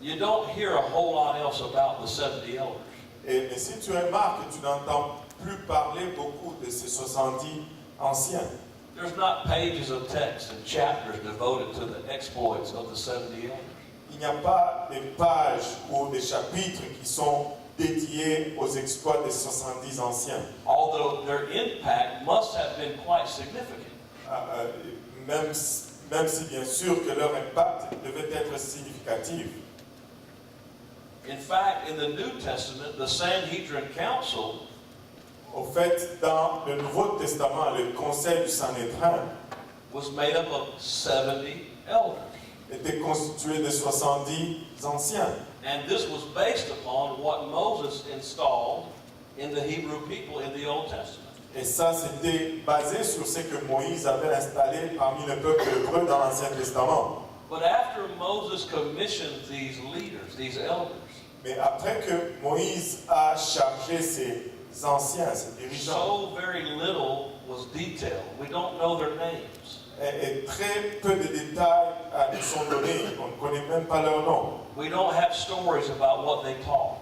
you don't hear a whole lot else about the 70 elders. Mais si tu remarques, tu n'entends plus parler beaucoup de ces 70 anciens. There's not pages of text and chapters devoted to the exploits of the 70 elders. Il n'y a pas de pages ou des chapitres qui sont dédiés aux exploits des 70 anciens. Although their impact must have been quite significant. Même si bien sûr que leur impact devait être significatif. In fact, in the New Testament, the Sanhedrin Council Au fait, dans le Nouveau Testament, le Conseil du Saint-Esprit was made up of 70 elders. était constitué de 70 anciens. And this was based upon what Moses installed in the Hebrew people in the Old Testament. Et ça, c'était basé sur ce que Moïse avait installé parmi le peuple hébreu dans l'Ancien Testament. But after Moses commissioned these leaders, these elders, Mais après que Moïse a chargé ces anciens, ces dirigeants, so very little was detailed. We don't know their names. et très peu de détails nous sont donnés. On ne connaît même pas leur nom. We don't have stories about what they taught.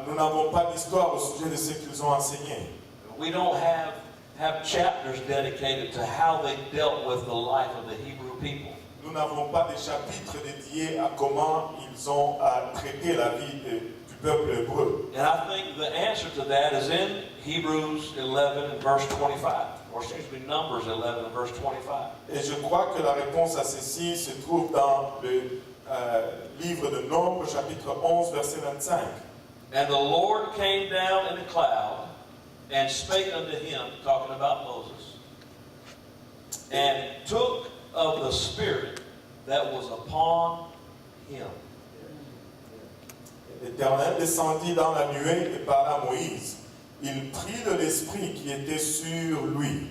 Nous n'avons pas d'histoire au sujet de ce qu'ils ont enseigné. We don't have chapters dedicated to how they dealt with the life of the Hebrew people. Nous n'avons pas de chapitres dédiés à comment ils ont traité la vie du peuple hébreu. And I think the answer to that is in Hebrews 11 and verse 25. Or excuse me, Numbers 11 and verse 25. Et je crois que la réponse à ceci se trouve dans le livre de Nombre, chapitre 11, verset 25. And the Lord came down in a cloud and spake unto him, talking about Moses, and took of the Spirit that was upon him. L'Éternel descendit dans la nuée et parla à Moïse. Il prit de l'esprit qui était sur lui.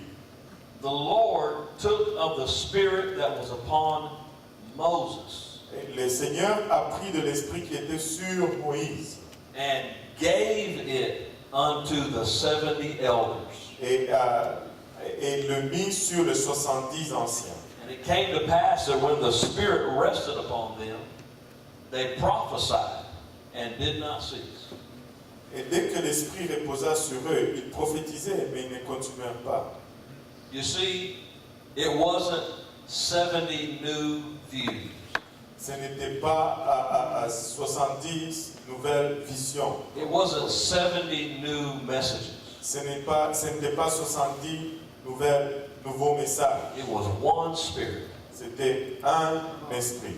The Lord took of the Spirit that was upon Moses Et le Seigneur a pris de l'esprit qui était sur Moïse and gave it unto the 70 elders. et le mit sur les 70 anciens. And it came to pass that when the Spirit rested upon them, they prophesied and did not cease. Et dès que l'esprit reposa sur eux, ils prophétisaient, mais ils ne continuèrent pas. You see, it wasn't 70 new views. Ce n'était pas 70 nouvelles visions. It wasn't 70 new messages. Ce n'était pas 70 nouveaux messages. It was one Spirit. C'était un esprit.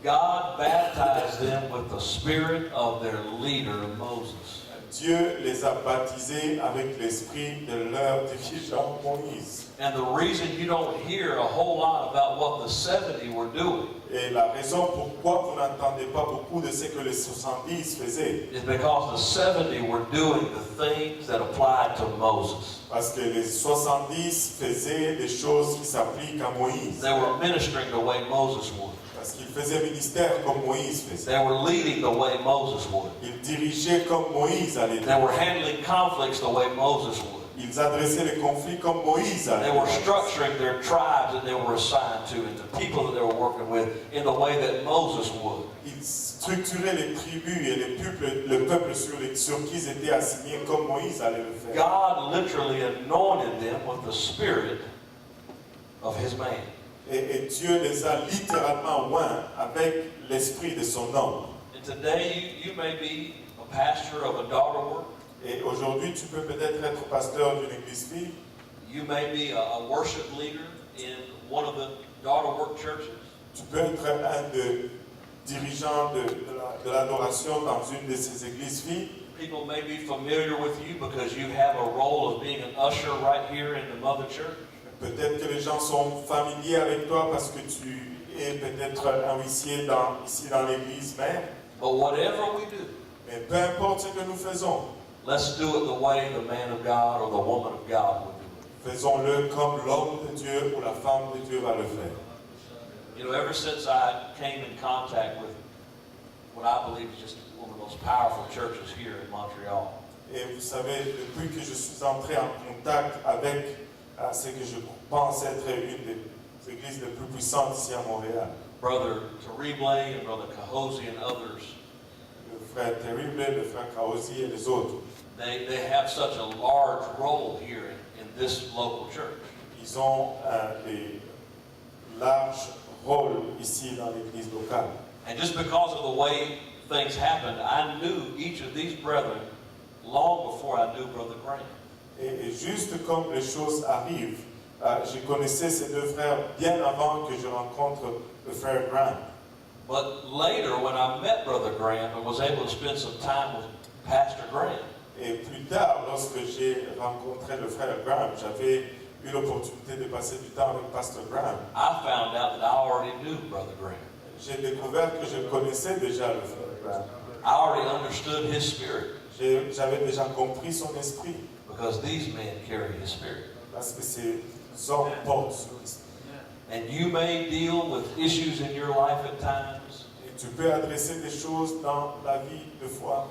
God baptized them with the spirit of their leader, Moses. Dieu les a baptisés avec l'esprit de leur dirigeant Moïse. And the reason you don't hear a whole lot about what the 70 were doing Et la raison pourquoi vous n'entendez pas beaucoup de ce que les 70 faisaient, is because the 70 were doing the things that applied to Moses. parce que les 70 faisaient des choses qui s'appliquent à Moïse. They were ministering the way Moses would. Parce qu'ils faisaient ministère comme Moïse faisait. They were leading the way Moses would. Ils dirigeaient comme Moïse allait. They were handling conflicts the way Moses would. Ils adressaient les conflits comme Moïse allait. They were structuring their tribes that they were assigned to and the people that they were working with in the way that Moses would. Ils structuraient les tribus et le peuple sur qui ils étaient assignés comme Moïse allait le faire. God literally anointed them with the spirit of his man. Et Dieu les a littéralement oints avec l'esprit de son homme. And today you may be a pastor of a daughter work. Et aujourd'hui, tu peux peut-être être pasteur d'une église fille. You may be a worship leader in one of the daughter work churches. Tu peux être un des dirigeants de l'adoration dans une de ces églises filles. People may be familiar with you because you have a role of being an usher right here in the mother church. Peut-être que les gens sont familiers avec toi parce que tu es peut-être un huissier ici dans l'église mère. But whatever we do, Mais peu importe ce que nous faisons, let's do it the way the man of God or the woman of God would do it. faisons-le comme l'homme de Dieu ou la femme de Dieu va le faire. You know, ever since I came in contact with what I believe is just one of the most powerful churches here in Montreal, Et vous savez, depuis que je suis entré en contact avec ce que je pense être une des églises les plus puissantes ici à Montréal, Brother Terrible and Brother Cahosi and others, le frère Terrible, le frère Kaosi et les autres, they have such a large role here in this local church. ils ont des larges rôles ici dans l'église locale. And just because of the way things happened, I knew each of these brethren long before I knew Brother Grant. Et juste comme les choses arrivent, je connaissais ces deux frères bien avant que je rencontre le frère Grant. But later, when I met Brother Grant and was able to spend some time with Pastor Grant, Et plus tard, lorsque j'ai rencontré le frère Graham, j'avais eu l'opportunité de passer du temps avec Pasteur Graham. I found out that I already knew Brother Grant. J'ai découvert que je connaissais déjà le frère Graham. I already understood his spirit J'avais déjà compris son esprit, because these men carry his spirit. parce que ces hommes portent son esprit. And you may deal with issues in your life at times Et tu peux adresser des choses dans la vie de foi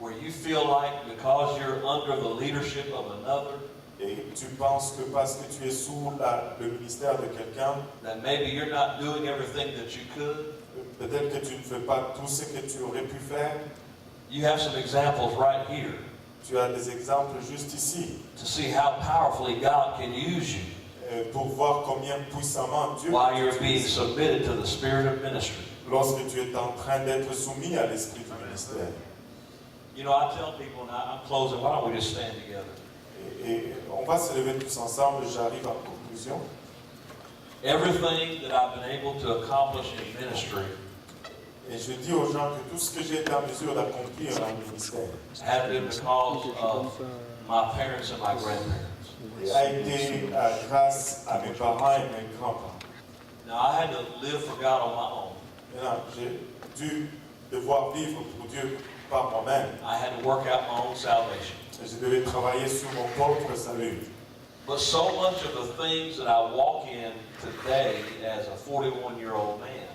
where you feel like because you're under the leadership of another, et tu penses que parce que tu es sous le ministère de quelqu'un, that maybe you're not doing everything that you could. peut-être que tu ne fais pas tout ce que tu aurais pu faire. You have some examples right here Tu as des exemples juste ici to see how powerfully God can use you pour voir combien puissamment Dieu while you're being t'utilise submitted to the spirit of ministry. lorsque tu es en train d'être soumis à l'esprit du ministère. You know, I tell people, and I'm closing, why don't we just stand together? Et on va se lever tous ensemble, j'arrive en conclusion. Everything that I've been able to accomplish in ministry Et je dis aux gens que tout ce que j'ai été en mesure d'accomplir dans le ministère has been because of my parents and my grandparents. a été grâce à mes parents et mes grands-parents. Now, I had to live for God on my own. Maintenant, j'ai dû devoir vivre pour Dieu par moi-même. I had to work out my own salvation. Et je devais travailler sur mon propre salut. But so much of the things that I walk in today as a 41-year-old man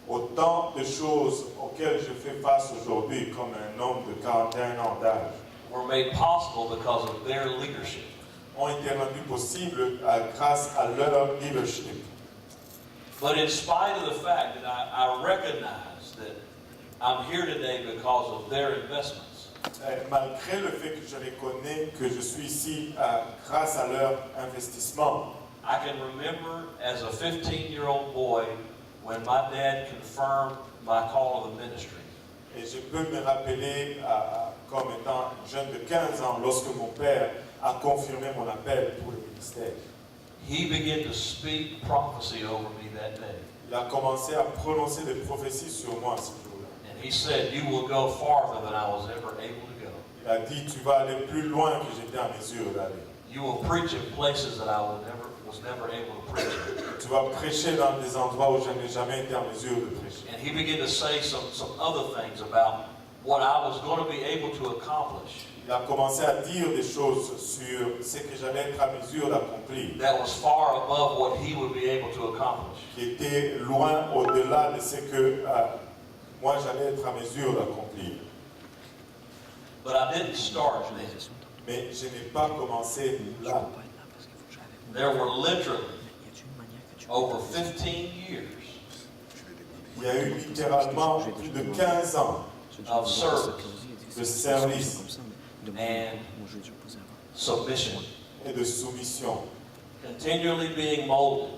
Autant de choses auxquelles je fais face aujourd'hui comme un homme de 41 ans d'âge were made possible because of their leadership. ont été rendus possibles grâce à leur leadership. But in spite of the fact that I recognize that I'm here today because of their investments, Malgré le fait que je reconnais que je suis ici grâce à leur investissement, I can remember as a 15-year-old boy when my dad confirmed my call of the ministry. et je peux me rappeler comme étant jeune de 15 ans lorsque mon père a confirmé mon appel pour le ministère. He began to speak prophecy over me that day. Il a commencé à prononcer des prophéties sur moi ce jour-là. And he said, you will go farther than I was ever able to go. Il a dit, tu vas aller plus loin que j'étais en mesure d'aller. You will preach in places that I was never able to preach in. Tu vas prêcher dans des endroits où je n'ai jamais été en mesure de prêcher. And he began to say some other things about what I was going to be able to accomplish. Il a commencé à dire des choses sur ce que j'allais être en mesure d'accomplir, That was far above what he would be able to accomplish. qui était loin au-delà de ce que moi j'allais être en mesure d'accomplir. But I didn't start then. Mais je n'ai pas commencé là. There were literally over 15 years Il y a eu littéralement plus de 15 ans of service de service and submission, et de soumission, continually being molded.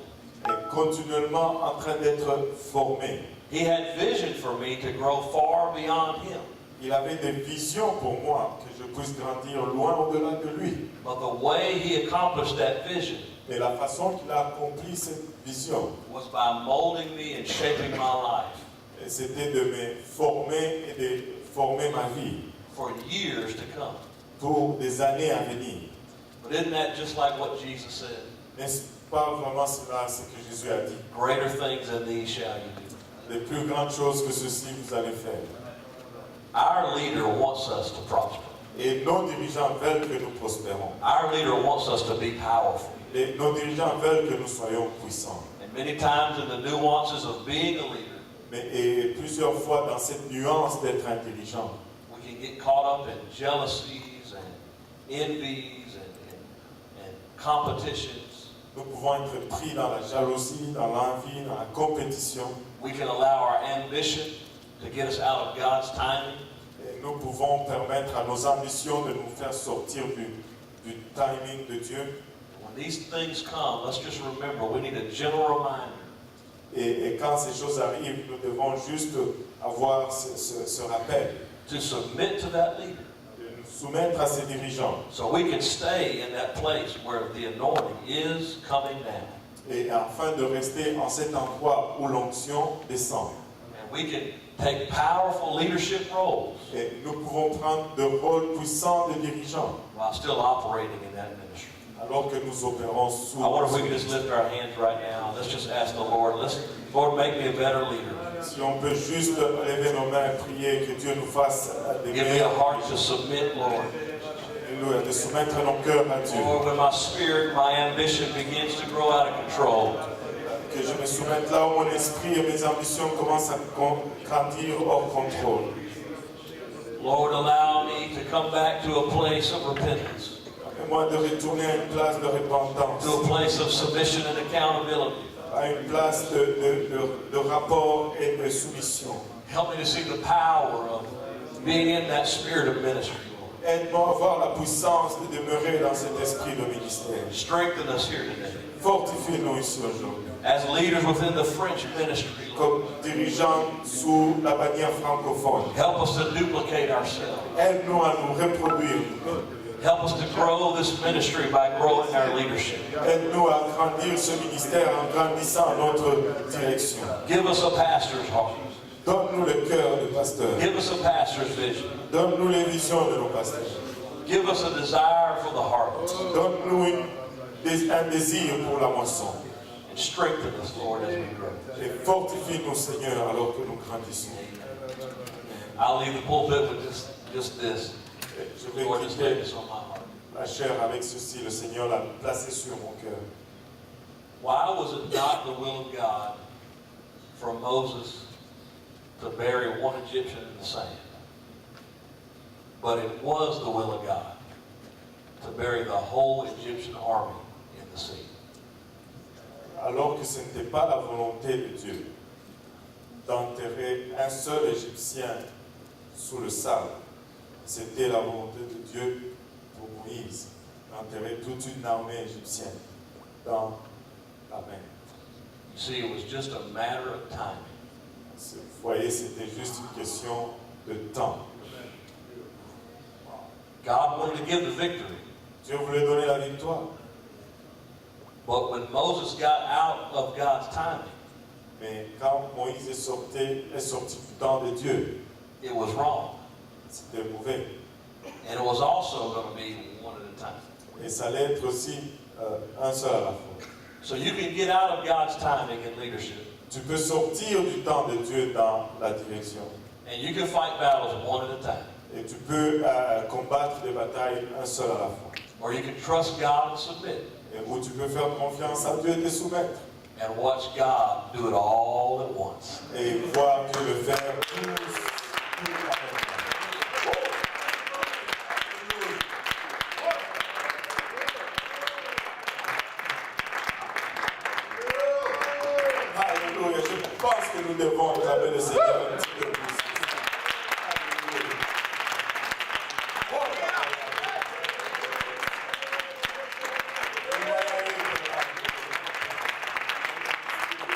et continuellement en train d'être formé. He had vision for me to grow far beyond him. Il avait des visions pour moi, que je puisse grandir loin au-delà de lui. But the way he accomplished that vision Et la façon qu'il a accompli cette vision, was by molding me and shaping my life c'était de me former et de former ma vie for years to come. pour des années à venir. But isn't that just like what Jesus said? N'est-ce pas vraiment cela ce que Jésus a dit? Greater things than these shall you do. Les plus grandes choses que ceci vous allez faire. Our leader wants us to prosper. Et nos dirigeants veulent que nous prospérons. Our leader wants us to be powerful. Et nos dirigeants veulent que nous soyons puissants. And many times in the nuances of being a leader, Et plusieurs fois dans cette nuance d'être un dirigeant, we can get caught up in jealousies and envies and competitions. nous pouvons être pris dans la jalousie, dans l'envie, dans la compétition. We can allow our ambition to get us out of God's timing. Et nous pouvons permettre à nos ambitions de nous faire sortir du timing de Dieu. When these things come, let's just remember we need a gentle reminder. Et quand ces choses arrivent, nous devons juste avoir ce rappel, To submit to that leader de nous soumettre à ces dirigeants. so we can stay in that place where the anointing is coming down. Et afin de rester en cet endroit où l'onction descend. And we can take powerful leadership roles Et nous pouvons prendre de rôles puissants de dirigeants, while still operating in that ministry. alors que nous opérons sous. I wonder if we could just lift our hands right now. Let's just ask the Lord. Lord, make me a better leader. Si on peut juste lever nos mains et prier que Dieu nous fasse des Give me a meilleurs, heart to submit, Lord. de soumettre nos cœurs à Dieu. Lord, when my spirit, my ambition begins to grow out of control, Que je me soumette là où mon esprit et mes ambitions commencent à grandir hors contrôle. Lord, allow me to come back to a place of repentance, Et moi de retourner à une place de repentance, to a place of submission and accountability. à une place de rapport et de soumission. Help me to see the power of being in that spirit of ministry. Aide-moi à avoir la puissance de demeurer dans cet esprit de ministère. Strengthen us here today. Fortifie-nous ici aujourd'hui. As leaders within the French ministry, Lord, Comme dirigeants sous la bannière francophone, help us to duplicate ourselves. aide-nous à nous reproduire. Help us to grow this ministry by growing our leadership. Aide-nous à grandir ce ministère en grandissant notre direction. Give us a pastor's heart. Donne-nous le cœur de pasteur. Give us a pastor's vision. Donne-nous les visions de nos pasteurs. Give us a desire for the harvest. Donne-nous un désir pour la moisson. And strengthen us, Lord, as we grow. Et fortifie-nous, Seigneur, alors que nous grandissons. I'll leave the pulpit with just this. Et je vais Lord, just lay quitter this on my heart. la chair avec ceci. Le Seigneur l'a placé sur mon cœur. Why was it not the will of God for Moses to bury one Egyptian in the sand? But it was the will of God to bury the whole Egyptian army in the sea. Alors que ce n'était pas la volonté de Dieu d'enterrer un seul Égyptien sous le sable. C'était la volonté de Dieu pour Moïse d'enterrer toute une armée égyptienne dans la mer. You see, it was just a matter of timing. Vous voyez, c'était juste une question de temps. God wanted to give the victory. Dieu voulait donner la victoire. But when Moses got out of God's timing, Mais quand Moïse est sorti du temps de Dieu, it was wrong. c'était mauvais. And it was also going to be one at a time. Et ça allait être aussi un seul à la fois. So you can get out of God's timing in leadership. Tu peux sortir du temps de Dieu dans la direction. And you can fight battles one at a time. Et tu peux combattre des batailles un seul à la fois. Or you can trust God and submit. Et où tu peux faire confiance à Dieu et te soumettre. And watch God do it all at once. Et voir Dieu le faire tous en même temps. Alléluia. Je pense que nous devons acclamer le Seigneur un petit peu plus.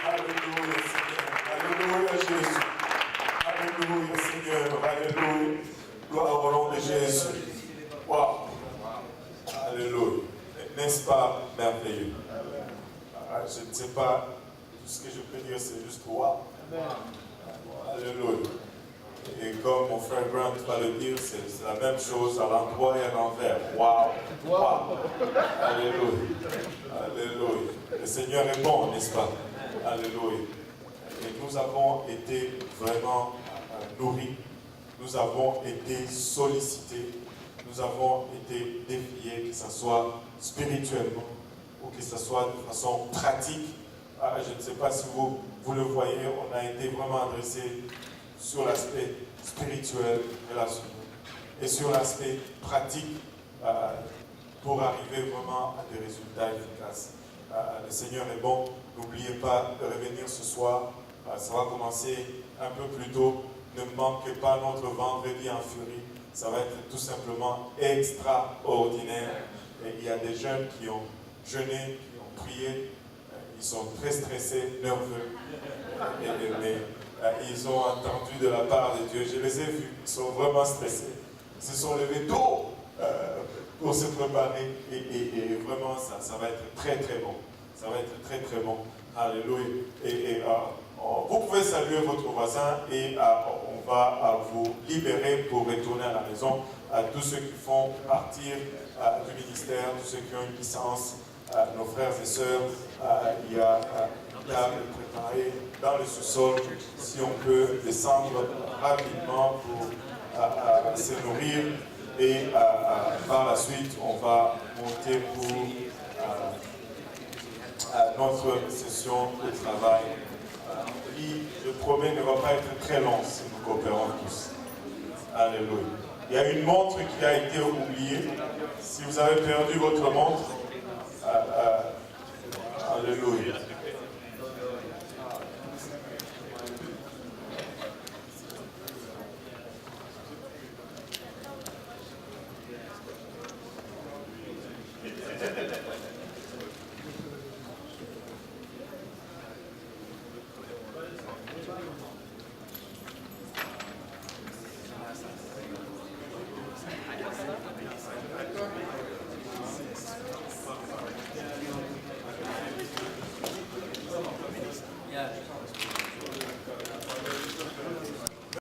Alléluia, Seigneur. Alléluia, Jésus. Alléluia, Seigneur. Alléluia. Gloire au nom de Jésus. Wow. Alléluia. N'est-ce pas merveilleux? Je ne sais pas, tout ce que je peux dire, c'est juste wow. Alléluia. Et comme mon frère Grant va le dire, c'est la même chose à l'endroit et à l'envers. Wow. Wow. Alléluia. Alléluia. Le Seigneur est bon, n'est-ce pas? Alléluia. Et nous avons été vraiment nourris. Nous avons été sollicités. Nous avons été défiés, que ce soit spirituellement ou que ce soit de façon pratique. Je ne sais pas si vous le voyez, on a été vraiment adressé sur l'aspect spirituel, relationnel, et sur l'aspect pratique pour arriver vraiment à des résultats efficaces. Le Seigneur est bon. N'oubliez pas de revenir ce soir. Ça va commencer un peu plus tôt. Ne manquez pas notre vendredi en furie. Ça va être tout simplement extraordinaire. Et il y a des jeunes qui ont jeûné, qui ont prié. Ils sont très stressés, nerveux. Mais ils ont entendu de la part de Dieu. Je les ai vus. Ils sont vraiment stressés. Ils se sont levés tôt pour se préparer. Et vraiment, ça va être très très bon. Ça va être très très bon. Alléluia. Vous pouvez saluer votre voisin et on va vous libérer pour retourner à la maison. Tous ceux qui font partir du ministère, tous ceux qui ont une licence, nos frères et sœurs, il y a une table préparée dans le sous-sol. Si on peut descendre rapidement pour se nourrir. Et par la suite, on va monter pour notre session de travail qui, je promets, ne va pas être très long si nous coopérons tous. Alléluia. Il y a une montre qui a été oubliée. Si vous avez perdu votre montre, alléluia.